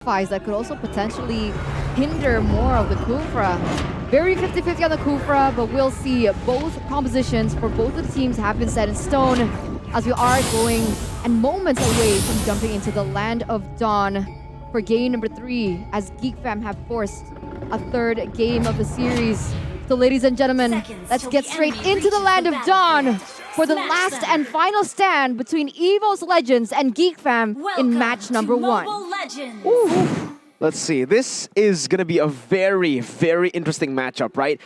that could also potentially hinder more of the Kufra. Very 50-50 on the Kufra, but we'll see. Both compositions for both of the teams have been set in stone as we are going and moments away from jumping into the Land of Dawn for game number 3 as GEEK fam have forced a third game of the series. So ladies and gentlemen, let's get straight into the Land of Dawn for the last and final stand between EVOS Legends and GEEK fam in match number 1. Ooh. Let's see. This is going to be a very, very interesting matchup, right?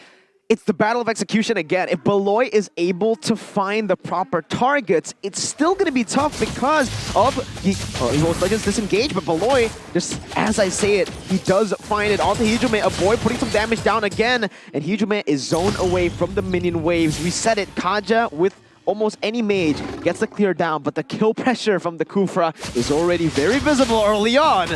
It's the battle of execution again. If Beloy is able to find the proper targets, it's still going to be tough because of EVOS Legends disengage, but Beloy, just as I say it, he does find it onto Hijume. Avoid putting some damage down again, and Hijume is zoned away from the minion waves. We said it, Kaja with almost any mage gets the clear down, but the kill pressure from the Kufra is already very visible early on.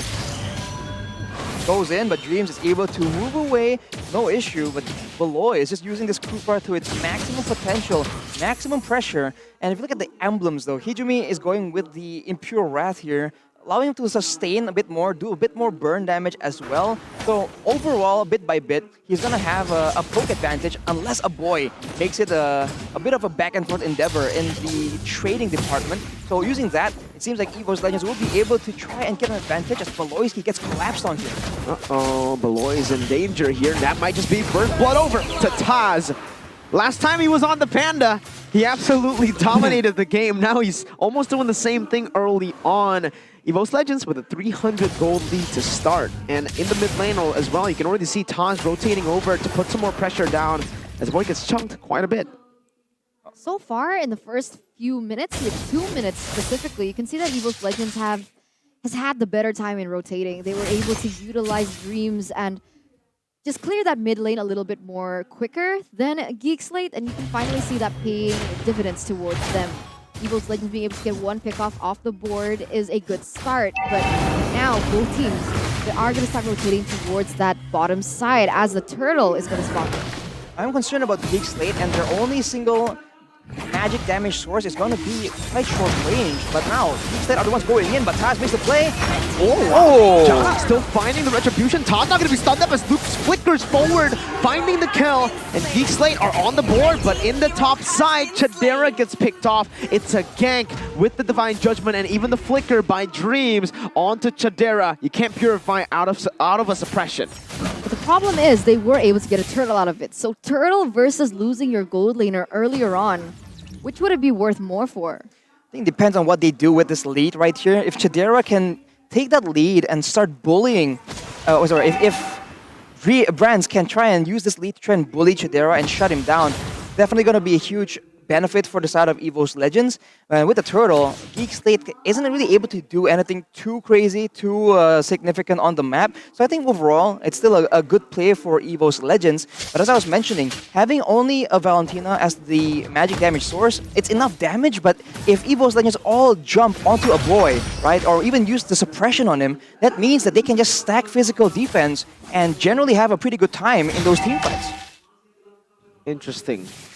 Goes in, but Dreams is able to move away, no issue, but Beloy is just using this Kufra to its maximum potential, maximum pressure, and if you look at the emblems though, Hijume is going with the Impure Wrath here, allowing him to sustain a bit more, do a bit more burn damage as well. So overall, bit by bit, he's gonna have a poke advantage unless a boy makes it a bit of a back and forth endeavor in the trading department. So using that, it seems like EVOS Legends will be able to try and get an advantage as Beloyski gets collapsed on here. Uh-oh, Beloy is in danger here. That might just be first blood over to Taz. Last time he was on the Panda, he absolutely dominated the game. Now he's almost doing the same thing early on. EVOS Legends with a 300 gold lead to start. And in the mid lane as well, you can already see Taz rotating over to put some more pressure down as Boy gets chunked quite a bit. So far, in the first few minutes, with 2 minutes specifically, you can see that EVOS Legends has had the better time in rotating. They were able to utilize Dreams and just clear that mid lane a little bit more quicker than GEEK SLATE, and you can finally see that paying dividends towards them. EVOS Legends being able to get one pickoff off the board is a good start, but now both teams, they are going to start rotating towards that bottom side as the turtle is going to spawn. I'm concerned about GEEK SLATE and their only single magic damage source is going to be quite short range, but now GEEK SLATE are the ones going in, but Taz makes the play. Oh! John still finding the retribution. Taz not going to be stunned up as Luke flickers forward, finding the kill, and GEEK SLATE are on the board, but in the top side, Chadera gets picked off. It's a gank with the Divine Judgment and even the flicker by Dreams onto Chadera. You can't purify out of a suppression. But the problem is they were able to get a turtle out of it. So turtle versus losing your gold laner earlier on, which would it be worth more for? I think it depends on what they do with this lead right here. If Chadera can take that lead and start bullying, if Brands can try and use this lead to try and bully Chadera and shut him down, definitely going to be a huge benefit for the side of EVOS Legends. With the turtle, GEEK SLATE isn't really able to do anything too crazy, too significant on the map. So I think overall, it's still a good play for EVOS Legends. But as I was mentioning, having only a Valentina as the magic damage source, it's enough damage. But if EVOS Legends all jump onto a boy, right, or even use the suppression on him, that means that they can just stack physical defense and generally have a pretty good time in those team fights.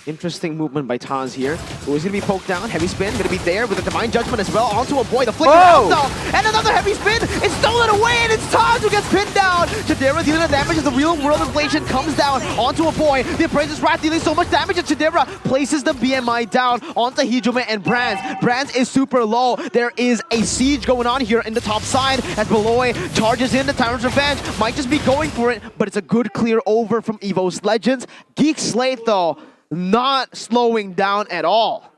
Interesting movement by Taz here. Who's going to be poked down? Heavy spin, going to be there with a Divine Judgment as well. Onto a boy, the flicker out, and another heavy spin. It's stolen away, and it's Taz who gets pinned down. Chadera dealing the damage as the real world inflation comes down onto a boy. The Appraiser's Wrath dealing so much damage, and Chadera places the BMI down onto Hijume and Brands. Brands is super low. There is a siege going on here in the top side as Beloy charges in. The Tyrant's Revenge might just be going for it, but it's a good clear over from EVOS Legends. GEEK SLATE, though, not slowing down at all.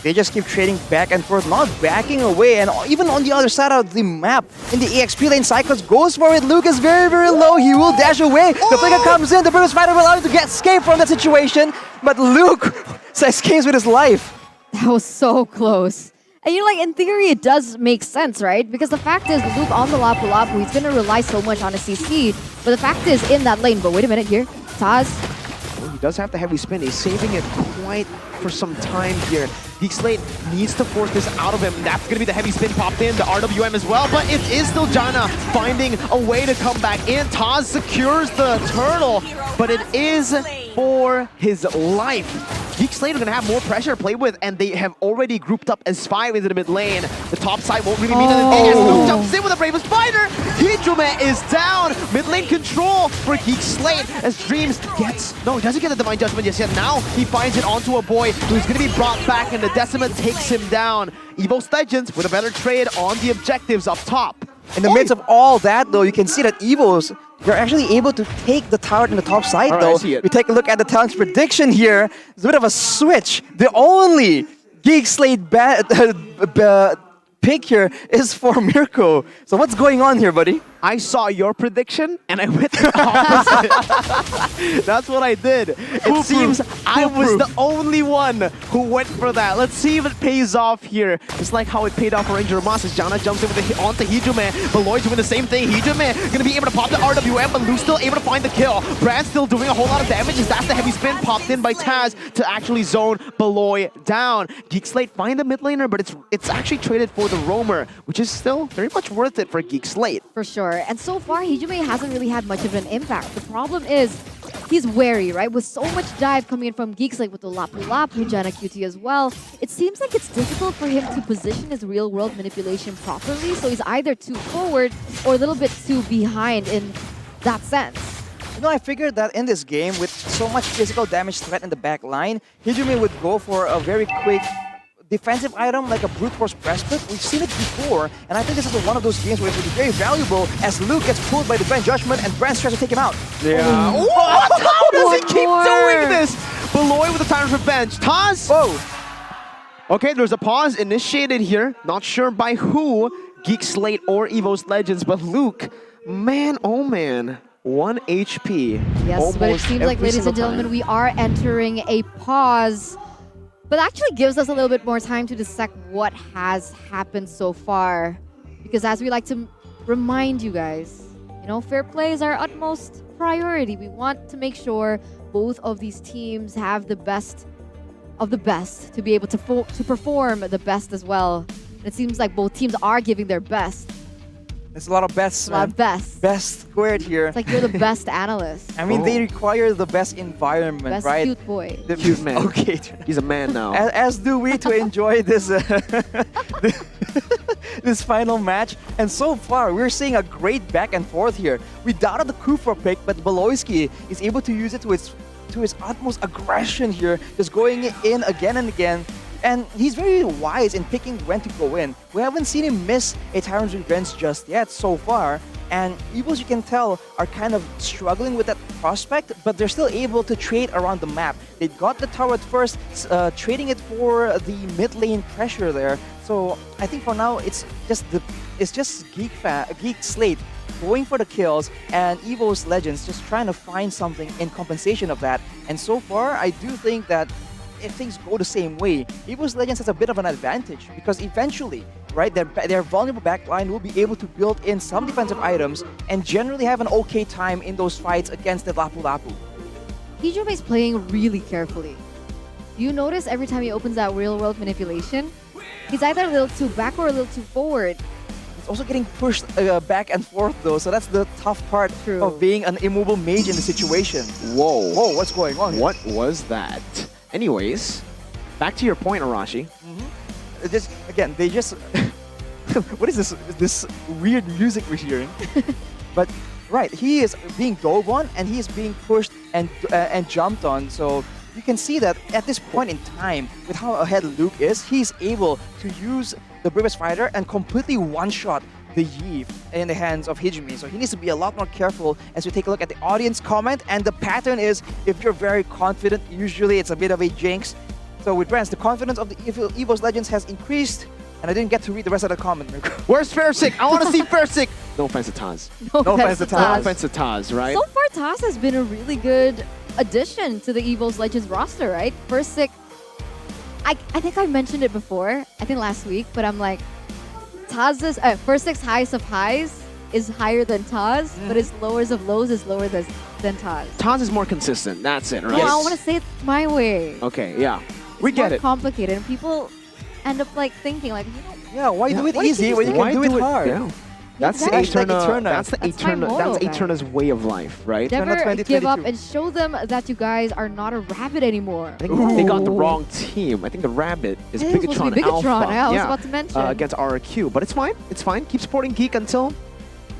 They just keep trading back and forth, not backing away, and even on the other side of the map, in the EXP lane, Cyclops goes for it. Luke is very, very low. He will dash away. The flicker comes in. The British fighter will allow him to escape from that situation, but Luke escapes with his life. That was so close. And you know, like, in theory, it does make sense, right? Because the fact is, Luke on the Lapu Lapu, he's going to rely so much on his CC, but the fact is, in that lane, but wait a minute here, Taz. He does have the heavy spin. He's saving it quite for some time here. GEEK SLATE needs to force this out of him. That's going to be the heavy spin popped in, the RWM as well, but it is still Jana finding a way to come back in. Taz secures the turtle, but it is for his life. Geek SLATE are going to have more pressure to play with, and they have already grouped up as 5 into the mid lane. The top side won't really mean anything as Luke jumps in with a Bravest Spider. Hijume is down. Mid lane control for Geek SLATE as Dreams gets... No, he doesn't get the Divine Judgment just yet. Now he finds it onto a boy who's going to be brought back, and the Decimate takes him down. EVOS Legends with a better trade on the objectives up top. In the midst of all that, though, you can see that EVOS, they're actually able to take the tower in the top side, Alright, though. I see it. We take a look at the talent's prediction here. It's a bit of a switch. The only Geek SLATE pick here is for Mirko. So what's going on here, buddy? I saw your prediction and I went the opposite. That's what I did. It seems I was the only one who went for that. Let's see if it pays off here. It's like how it paid off for Ranger Ramas as Janna jumps in with onto Hijume. But Lloyd's doing the same thing. Hijume gonna be able to pop the RWM, but Luke's still able to find the kill. Brand's still doing a whole lot of damage as that's the heavy spin popped in by Taz to actually zone Beloy down. Geek SLATE find the mid laner, but it's actually traded for the roamer, which is still very much worth it for Geek SLATE. For sure. And so far, Hijume hasn't really had much of an impact. The problem is he's wary, right? With so much dive coming in from Geeks, like with the Lapu Lapu, Janna QT as well, it seems like it's difficult for him to position his real-world manipulation properly. So he's either too forward or a little bit too behind in that sense. You know, I figured that in this game, with so much physical damage threat in the back line, Hijume would go for a very quick defensive item like a brute force breastplate. We've seen it before, and I think this is one of those games where it would be very valuable as Luke gets pulled by the Divine Judgment and Brand tries to take him out. Yeah. What? How does he One keep more. doing this? Beloy with the Titan's Revenge. Taz? Whoa! Okay, there's a pause initiated here. Not sure by who, Geek SLATE or EVOS Legends, but Luke, man, oh man. 1 HP. Yes, but it seems like, ladies and gentlemen, we are entering a pause. But actually gives us a little bit more time to dissect what has happened so far. Because as we like to remind you guys, you know, fair play is our utmost priority. We want to make sure both of these teams have the best of the best to be able to perform the best as well. And it seems like both teams are giving their best. There's a lot of bests, A lot of best. Best squared here. It's like you're the best analyst. I mean, they require the best environment, Best right? cute boy. The Cute man. Okay. He's a man now. As do we to enjoy this this final match. And so far, we're seeing a great back and forth here. We doubted the Kufra pick, but Beloyski is able to use it to his utmost aggression here, just going in again and again. And he's very wise in picking when to go in. We haven't seen him miss a Tyrant's Revenge just yet so far. And EVOS, you can tell, are kind of struggling with that prospect, but they're still able to trade around the map. They got the tower at first, trading it for the mid lane pressure there. So I think for now, it's just Geek SLATE going for the kills, and EVOS Legends just trying to find something in compensation of that. And so far, I do think that if things go the same way, EVOS Legends has a bit of an advantage because eventually, right, their vulnerable backline will be able to build in some defensive items and generally have an okay time in those fights against the Lapu Lapu. Hijume is playing really carefully. Do you notice every time he opens that real-world manipulation, he's either a little too back or a little too forward. It's also getting pushed back and forth though, so that's the tough part True. of being an immovable mage in the situation. Whoa. Whoa, what's going on here? What was that? Anyways, back to your point, Arashi. Again, they just... what is this weird music we're hearing? But, right, he is being dove on and he is being pushed and jumped on, so you can see that at this point in time, with how ahead Luke is, he's able to use the Bravest Fighter and completely one-shot the Yeeve in the hands of Hijume. So he needs to be a lot more careful as we take a look at the audience comment. And the pattern is, if you're very confident, usually it's a bit of a jinx. So with Brands, the confidence of the EVOS Legends has increased. And I didn't get to read the rest of the comment. Where's Fairsick? I want to see Fairsick. No offense to Taz. No offense to No Taz. offense to Taz, right? So far, Taz has been a really good addition to the EVOS Legends roster, right? Fairsick, I think I mentioned it before, I think last week, but I'm like, Taz's Fairsick's highest of highs is higher than Taz, but his lowest of lows is lower than Taz. Taz is more consistent. That's it, right? No, I want to say it my way. Okay, yeah. We It's get more it. complicated, and people end up like thinking like, you know, Yeah, why do it Why easy can't when you you just can do it hard? Yeah. That's the Exactly. Eterna. That's the That's my Eterna. motto, That's guys. Eterna's way of life, right? Never Eterna give up 2022. and show them that you guys are not a rabbit anymore. I think they got the Ooh. wrong team. I think the Rabbit is It was supposed to Bigatron be Bigatron, Alpha. yeah, I was about to mention. Against RRQ. But it's fine. It's fine. Keep supporting Geek until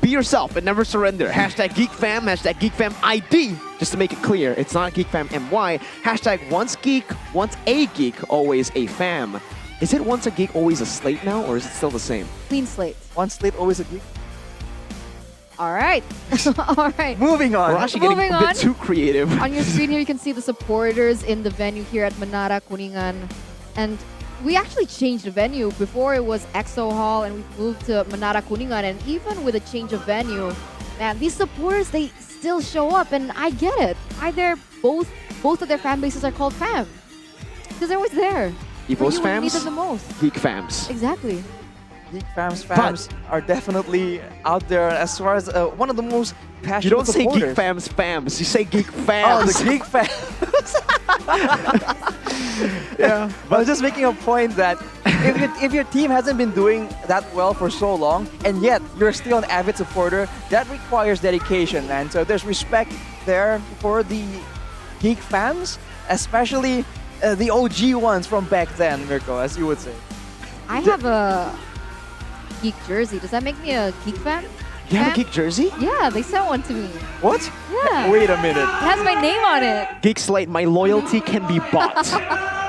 be yourself and never surrender. Hashtag GeekFam, hashtag GeekFamID. Just to make it clear, it's not GeekFamMY. Hashtag once geek, once a geek, always a fam. Is it once a geek, always a slate now, or is it still the same? Clean slate. One slate, always a geek. All right. All right. Moving on. We're actually getting Moving a on. bit too creative. On your screen here, you can see the supporters in the venue here at Manara, Kuningan. And we actually changed the venue. Before it was EXO Hall, and we moved to Manara, Kuningan. And even with a change of venue, man, these supporters, they still show up. And I get it. Either both of their fan bases are called fam. Because they're always there. EVOS when you need fams, them the most. Geek fams. Exactly. Geek fams are definitely out there as far as one of the most passionate You don't say supporters. Geek fams, you say Geek Oh, fams. the Geek fans. Yeah. But I was just making a point that if your team hasn't been doing that well for so long, and yet you're still an avid supporter, that requires dedication, man. So there's respect there for the Geek fans, especially the OG ones from back then, Mirko, as you would say. I have a Geek jersey. Does that make me a Geek fan? You have a Fan? Geek jersey? Yeah, they sent one to me. What? Yeah. Wait a minute. It has my name on it. Geek Slate, my loyalty can be bought.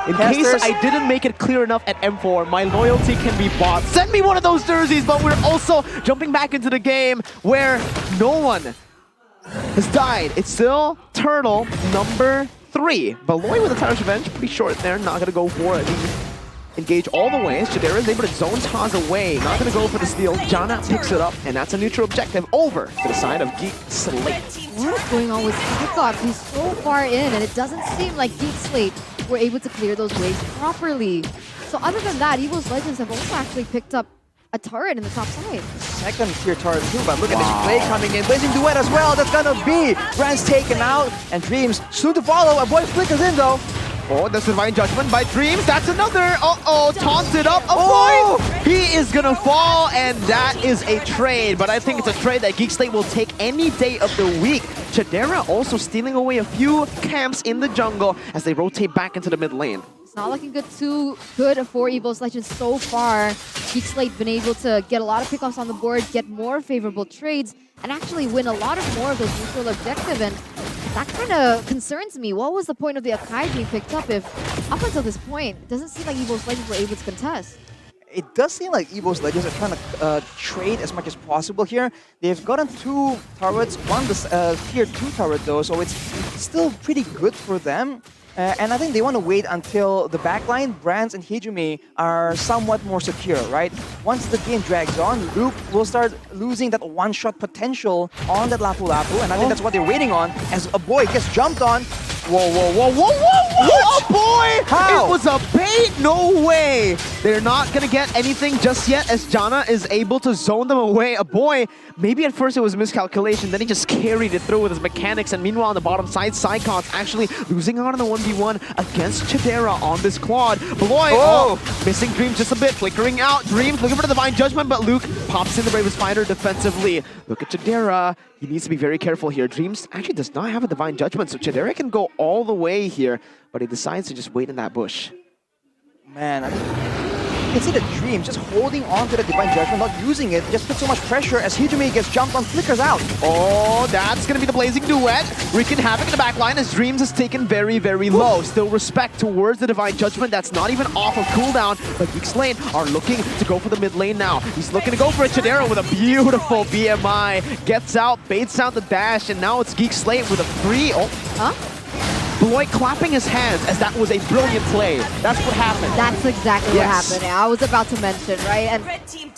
In case Casters. I didn't make it clear enough at M4, my loyalty can be bought. Send me one of those jerseys, but we're also jumping back into the game where no one has died. It's still Turtle number 3. Beloy with a Tyrant's Revenge, pretty short there, not gonna go for it. Engage all the way. Shadera is able to zone Taz away. Not going to go for the steal. Jana picks it up, and that's a neutral objective over to the side of Geek Slate. What is going on with Peacock? He's so far in, and it doesn't seem like Geek Slate were able to clear those waves properly. So other than that, EVOS Legends have also actually picked up a turret in the top side. Second tier turret too, but look at this play coming in. Blazing Duet as well. That's gonna be Brand's taken out, and Dreams soon to follow. A boy flickers in though. Oh, that's Divine Judgment by Dreams. That's another. Uh-oh, taunted up. Oh! He is gonna fall, and that is a trade. But I think it's a trade that Geek Slate will take any day of the week. Chadera also stealing away a few camps in the jungle as they rotate back into the mid lane. It's not looking too good for EVOS Legends so far. Geek Slate been able to get a lot of pickoffs on the board, get more favorable trades, and actually win a lot of more of those neutral objectives. And that kind of concerns me. What was the point of the Akai being picked up if, up until this point, it doesn't seem like EVOS Legends were able to contest? It does seem like EVOS Legends are trying to trade as much as possible here. They've gotten 2 turrets, one tier 2 turret though, so it's still pretty good for them. And I think they want to wait until the backline, Brands and Hijumi, are somewhat more secure, right? Once the game drags on, Luke will start losing that one-shot potential on that Lapu Lapu, and I think that's what they're waiting on as a boy gets jumped on. Whoa, whoa, whoa, whoa, whoa, whoa! Oh boy! How? It was a bait? No way! They're not gonna get anything just yet as Jana is able to zone them away. A boy, maybe at first it was a miscalculation, then he just carried it through with his mechanics, and meanwhile on the bottom side, Psycon's actually losing out on the 1v1 against Chadera on this quad. Beloy, missing Dreams just a bit, flickering out. Dreams looking for the Divine Judgment, but Luke pops in the Bravest Fighter defensively. Look at Chadera. He needs to be very careful here. Dreams actually does not have a Divine Judgment, so Chadera can go all the way here, but he decides to just wait in that bush. Man, I can see the Dream just holding on to the Divine Judgment, not using it, just put so much pressure as Hijumi gets jumped on, flickers out. Oh, that's going to be the Blazing Duet. Wreaking havoc in the back line as Dreams is taken very, very low. Still respect towards the Divine Judgment. That's not even off of cooldown, but Geek Slate are looking to go for the mid lane now. He's looking to go for it. Chadera with a beautiful BMI. Gets out, baits out the dash, and now it's Geek Slate with a free. Oh, Huh? Beloy clapping his hands as that was a brilliant play. That's what happened. That's exactly Yes. what happened. I was about to mention, right? And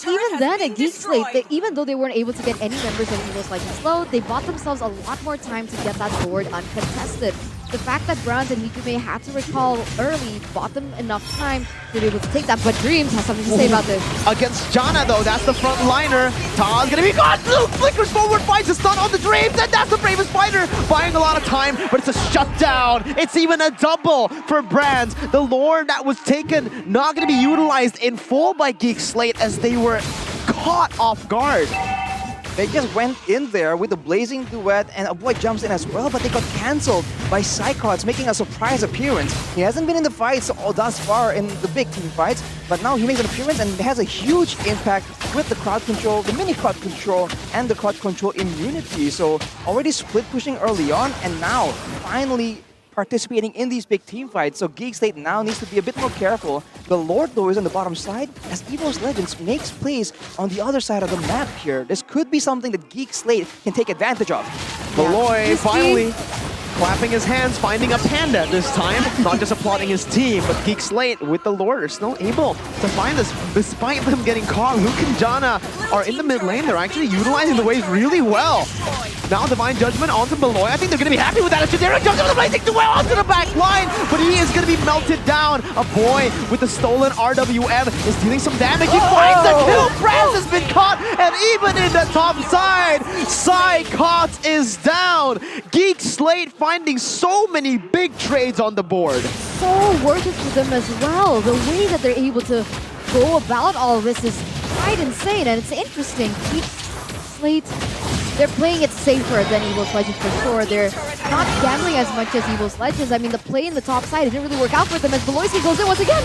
even then, at Geek Slate, even though they weren't able to get any members of EVOS Legends low, they bought themselves a lot more time to get that board uncontested. The fact that Browns and Hikume had to recall early bought them enough time to be able to take that. But Dreams has something to say about this. Against Jana, though, that's the front liner. Taz gonna be gone. Luke flickers forward, finds a stun on the Dreams, and that's the Bravest Fighter. Buying a lot of time, but it's a shutdown. It's even a double for Brands. The lore that was taken, not gonna be utilized in full by Geek Slate as they were caught off guard. They just went in there with the blazing duet, and a boy jumps in as well, but they got cancelled by Psychots, making a surprise appearance. He hasn't been in the fights thus far in the big team fights, but now he makes an appearance and has a huge impact with the crowd control, the mini crowd control, and the crowd control immunity. So already split pushing early on, and now finally participating in these big team fights. So Geek Slate now needs to be a bit more careful. The Lord, though, is on the bottom side as EVOS Legends makes plays on the other side of the map here. This could be something that Geek Slate can take advantage of. Beloy finally clapping his hands, finding a panda this time. Not just applauding his team, but Geek Slate with the Lord are still able to find this despite them getting caught. Luke and Jana are in the mid lane. They're actually utilizing the waves really well. Now Divine Judgment onto Beloy. I think they're going to be happy with that. Shadera jumps into the blazing duel onto the back line, but he is going to be melted down. A boy with the stolen RWM is dealing some damage. He finds the kill. Brand has been caught, and even in the top side, Psychots is down. Geek Slate finding so many big trades on the board. So worth it for them as well. The way that they're able to go about all of this is quite insane, and it's interesting. Geek Slate, they're playing it safer than EVOS Legends for sure. They're not gambling as much as EVOS Legends. I mean, the play in the top side didn't really work out for them as Beloyski goes in once again.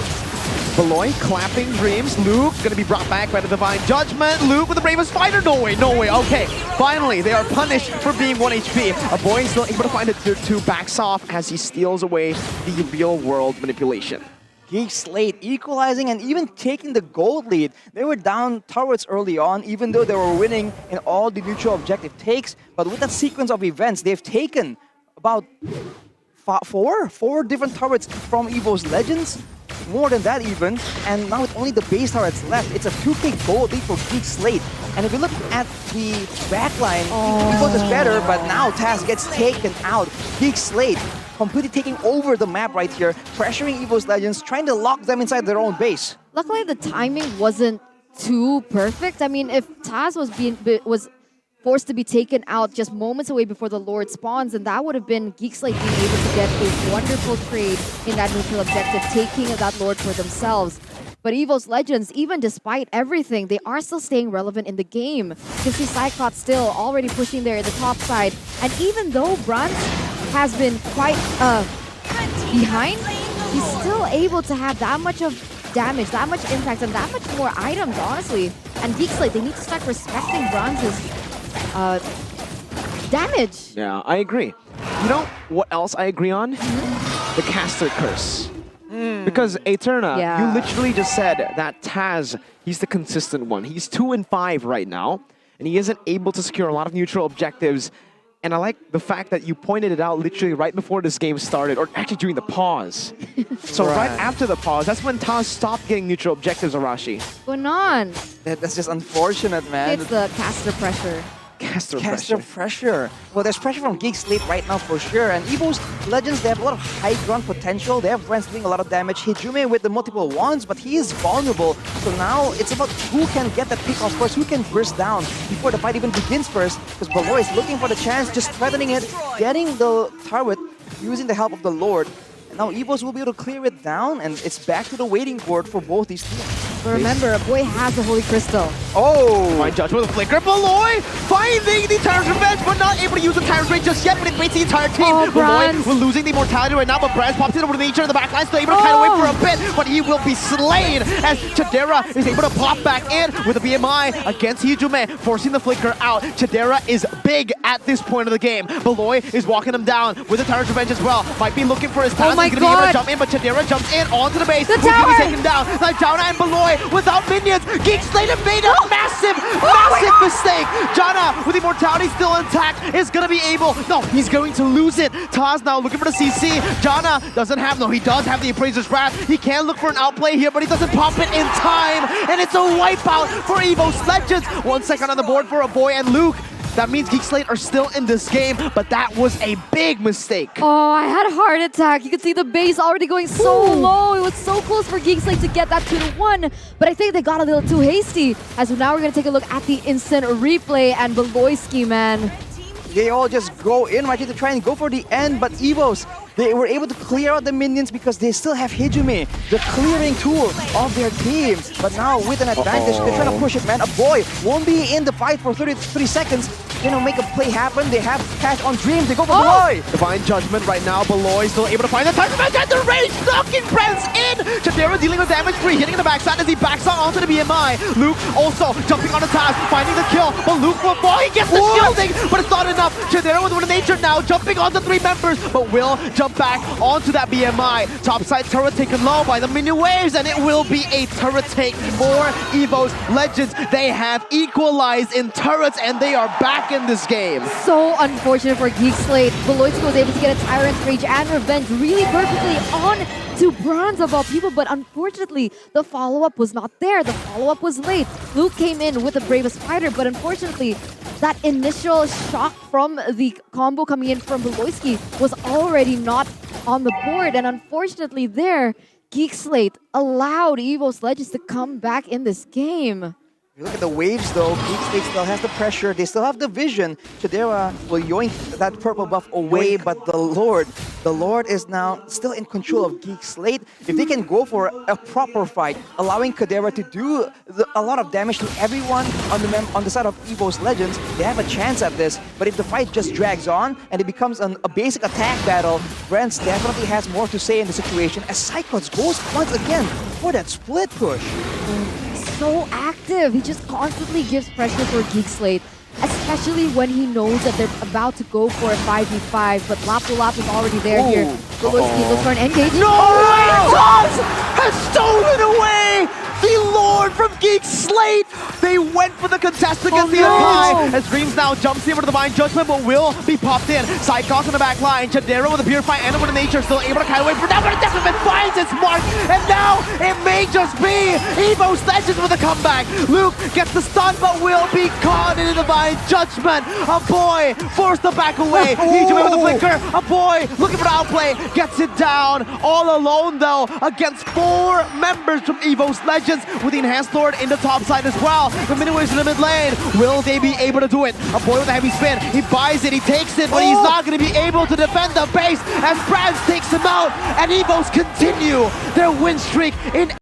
Beloy clapping dreams. Luke gonna be brought back by the Divine Judgment. Luke with the bravest fighter. No way, no way. Okay, finally they are punished for being 1 HP. A boy is still able to find it to backs off as he steals away the real world manipulation. Geek Slate equalizing and even taking the gold lead. They were down turrets early on, even though they were winning in all the neutral objective takes. But with that sequence of events, they've taken about four different turrets from EVOS Legends. More than that even, and now with only the base turrets left, it's a 2k gold lead for Geek Slate. And if you look at the backline, EVOS is better, but now Taz gets taken out. Geek Slate completely taking over the map right here, pressuring EVOS Legends, trying to lock them inside their own base. Luckily, the timing wasn't too perfect. I mean, if Taz was forced to be taken out just moments away before the Lord spawns, and that would have been Geek Slate being able to get a wonderful trade in that neutral objective, taking that Lord for themselves. But EVOS Legends, even despite everything, they are still staying relevant in the game. You can see Psychots still already pushing there in the top side. And even though Bruns has been quite behind, he's still able to have that much of damage, that much impact, and that much more items, honestly. And Geek Slate, they need to start respecting Bruns' damage. Yeah, I agree. You know what else I agree on? The caster curse. Because Eterna, you literally just said that Taz, he's the consistent one. He's 2 and 5 right now, and he isn't able to secure a lot of neutral objectives. And I like the fact that you pointed it out literally right before this game started, or actually during the pause. So right after the pause, that's when Taz stopped getting neutral objectives, Arashi. What's going on? That's just unfortunate, man. It's the caster pressure. Caster pressure. Well, there's pressure from Geek Slate right now for sure. And EVOS Legends, they have a lot of high ground potential. They have Brents doing a lot of damage. Hijume with the multiple wands, but he is vulnerable. So now it's about who can get that pick off first, who can burst down before the fight even begins first. Because Beloy is looking for the chance, just threatening it, getting the turret, using the help of the Lord. And now EVOS will be able to clear it down, and it's back to the waiting board for both these teams. But remember, a boy has the Holy Crystal. Oh! My judge with a flicker. Beloy finding the Tyrant's Revenge, but not able to use the Tyrant's Rage just yet, but it baits the entire team. Beloy, we're losing the immortality right now, but Brans pops in over to the nature in the backline, still able to kite away for a bit, but he will be slain as Chadera is able to pop back in with a BMI against Hijume, forcing the flicker out. Chadera is big at this point of the game. Beloy is walking him down with the Tyrant's Revenge as well. Might be looking for his talent. He's going to be able to jump in, but Chadera jumps in onto the base. Who's going to be taken down? Now Jana and Beloy without minions. Geek Slate have made a massive mistake. Jana with immortality still intact is going to be able, no, he's going to lose it. Taz now looking for the CC. Jana doesn't have, no, he does have the Appraiser's Wrath. He can look for an outplay here, but he doesn't pop it in time. And it's a wipeout for EVOS Legends. 1 second on the board for a boy and Luke. That means Geek Slate are still in this game, but that was a big mistake. Oh, I had a heart attack. You could see the base already going so low. It was so close for Geek Slate to get that 2-1, but I think they got a little too hasty. As now we're going to take a look at the instant replay, and Beloyski, man. They all just go in right here to try and go for the end, but EVOS, They were able to clear out the minions because they still have Hijumi, the clearing tool of their team. But now with an advantage, they're trying to push it, man. A boy won't be in the fight for 33 seconds. Make a play happen. They have cash on Dreams. They go for Beloy. Divine Judgment right now. Beloy still able to find the time and the range, knocking Brents in. Chadera dealing with damage free, hitting the backside as he backs out onto the BMI. Luke also jumping on the task, finding the kill. But Luke will fall. He gets the shielding, but it's not enough. Chadera with nature now, jumping onto 3 members, but will jump back onto that BMI. Topside turret taken low by the minion waves, and it will be a turret take for EVOS Legends. They have equalized in turrets, and they are back in this game. So unfortunate for GEEK SLATE. Beloyski was able to get a Tyrant's Rage and Revenge really perfectly on to Bronze of all people, but unfortunately, the follow-up was not there. The follow-up was late. Luke came in with the bravest fighter, but unfortunately, that initial shock from the combo coming in from Beloyski was already not on the board, and unfortunately there, GEEK SLATE allowed EVOS Legends to come back in this game. You look at the waves though, GEEK SLATE still has the pressure, they still have the vision. Chadera will yoink that purple buff away, but the Lord is now still in control of GEEK SLATE. If they can go for a proper fight, allowing Chadera to do a lot of damage to everyone on the side of EVOS Legends, they have a chance at this. But if the fight just drags on and it becomes a basic attack battle, Brents definitely has more to say in the situation as Cyclones goes once again for that split push. So active. He just constantly gives pressure for GEEK SLATE, especially when he knows that they're about to go for a 5v5, but Lapu Lapu is already there here. Beloyski looks for an engage. No way! Toss has stolen away the Lord from GEEK SLATE! They went for the contest against the Akai, as Dreams now jumps in with the Divine Judgment, but will be popped in. Psychos in the back line, Chadera with a Purify and with a Nature, still able to kite away for now, but Deathman finds its mark, and now it may just be EVOS Legends with a comeback. Luke gets the stun, but will be caught in a Divine Judgment. A boy forced to back away. Hijumi with a flicker. A boy looking for the outplay, gets it down. All alone though, against 4 members from EVOS Legends, with the enhanced Lord in the top side as well. The miniways in the mid lane. Will they be able to do it? A boy with a heavy spin. He buys it, he takes it, but he's not going to be able to defend the base as Brands takes him out. And EVOS continue their win streak in